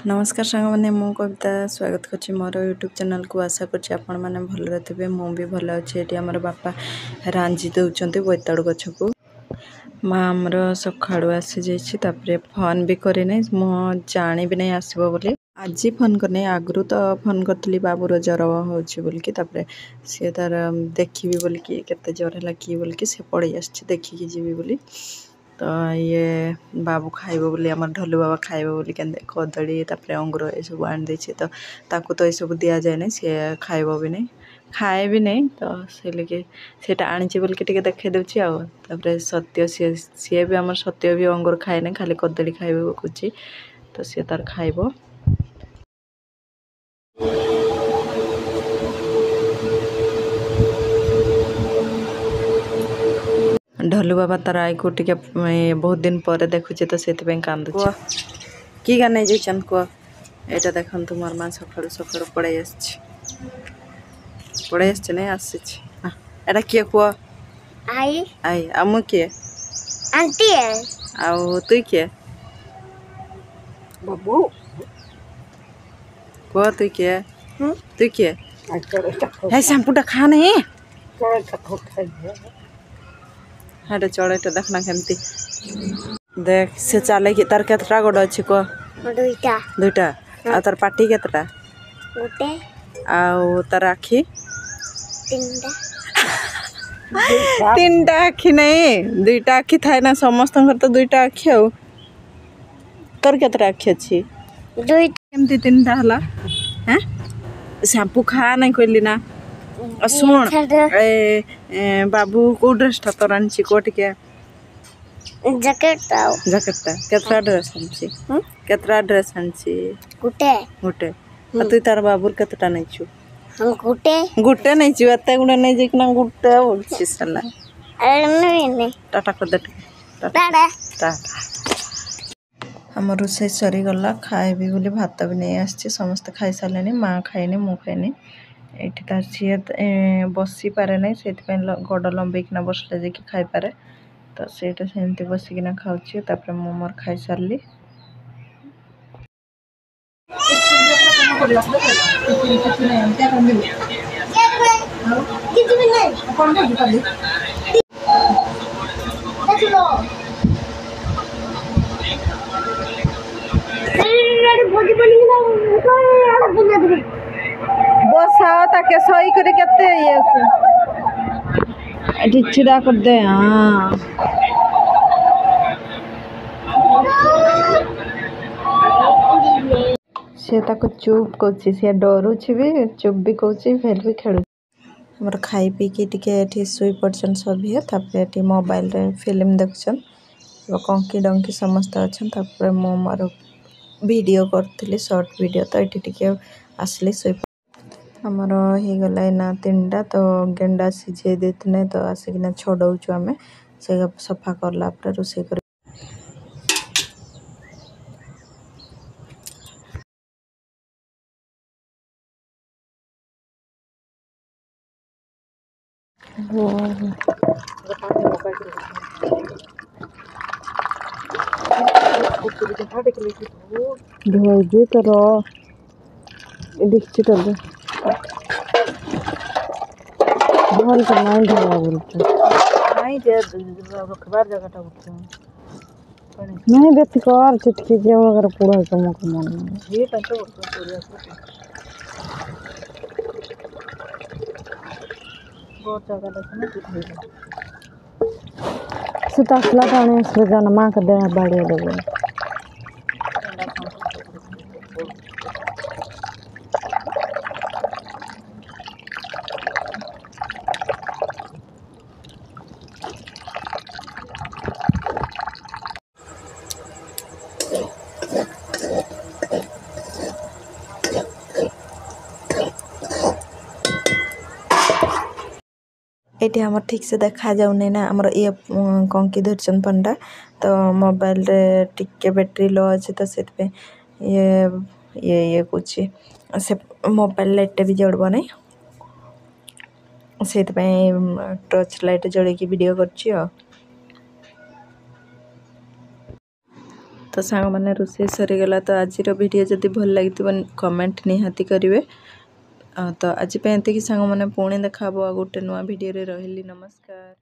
नमस्कार सांग मैंने मु कविता स्वागत कर मोर यूट्यूब चैनल को आशा कर आपण मैंने भल थे मु भी भल अच्छे ये आम बापा रांझी दौरान बोईताड़ू गछ को माँ आमर सकाड़ू आसी जापर फोन भी करना मु जानी भी नहीं आसब बोली आज फोन करनी आगु तो फोन करी बाबूर ज्वर हो बोलिकी सी तार देखी बोलिकी केते ज्वर है कि बोलिकी सी पड़े आसी देखिकी जीवी बोली तो ये बाबू खाइब बोली आम ढोलू बाबा खाइब बोली कदली अंगूर ये सब आनी देछि तो ताकू तो ये सब दि जाए ना सी खाइब भी नहीं खाए भी नहीं तो से लगे सीटा आनी बोलिकी देखे दूची आउे सत्य सी भी आम सत्य भी अंगूर खाए ना खाली कदली खाइब खोजी तो सी तार खाइब ढोलू बाबा तार आई को टिके बहुत दिन पर देखुचे तो से कांदुचे कि गाने जान कह यहाँ देखु तुम माँ सका सका पड़े पड़े नहीं आसी किए कह आई आई आ मु किए आंटी आउ तु किए बाबू कह तु किए तु किए है शैम्पूटा खा नहीं हाँ चढ़ेटा देखना केमती देख से चले कि तार केतटा गोड़ अच्छी कह दुईटा दुईटा आ तार पाटी केतटा गोटे आउ तार आखि तीनटा आखि नहीं दुईटा आखि थाए ना समस्त तो दुईटा आखि आ तोर केतटा आखि अच्छी दुईटा केमती तीनटा हला हैं शैम्पू खा नहीं कहली ना शुण बाबू को ड्रेसटा तोर आनी को टिके जैकेट जैकेटटा केतटा ड्रेस आनी केतटा ड्रेस आनी गोटे गोटे तु तार बाबूर केतटा नहीं छु हम गोटे गोटे नहीं छु एते गुडे नहीं जिकना गोटे बोलछि साला नहीं टाटा कर दे टाटा टाटा हम रोसे सरी गला खाए भी बोली भात भी नहीं आसी समस्त खाई सारे माँ खाइनी मु खाइनी एठी तार सी बसी पारे नहीं से गोड़ लंबेकिना बसले जाकि खाई पारे तो सेटा सेमती बसिकिना खाऊची तापर मु मोर खाई सारली बसाओ ताके सही करे केते ये छिड़ा कर दे हाँ से ताको चुप कौची से डरुछि भी चुप भी कौची फेर भी खेलु हमर खाई पी के टिके शुई पड़छन सब है तापर मोबाइल रे फिल्म देखछन कंकी डंकी समस्त अच्छन तापर मो मार वीडियो करथिली शॉर्ट वीडियो तो ये टिके आसली शुई हमर हो गला ना तीनटा तो गेंडा सिझे देते तो आसिकिना छड़ाऊँ आम से सफा करला रोसे कर धोई कर डिस्ट्रिक्ट भल कर नहीं धोवा बोलते नहीं जे रखबार जगहटा बोलते नहीं बेती कर चिटकी जे अगर पूरा कम मन ये तो पूरा बहुत जगह देखना से तसला पानी असले जाना माँ का देह बढ़िया देवे ये आम ठीक से देखा जाऊनी ना आमर ये कंकी धरचन पंडा तो मोबाइल रे टिके बैटरी लो अच्छे तो से ये कुछ से मोबाइल लाइट भी जड़ब नहीं से टर्च लाइट जड़े वीडियो कर तो सांग मैंने रोषे सरीगला तो आज वीडियो जदि भल लगी कमेंट निहाती करेंगे। तो आज एति सांग मैंने पुणी देखा गोटे नुआ वीडियो रे रही। नमस्कार।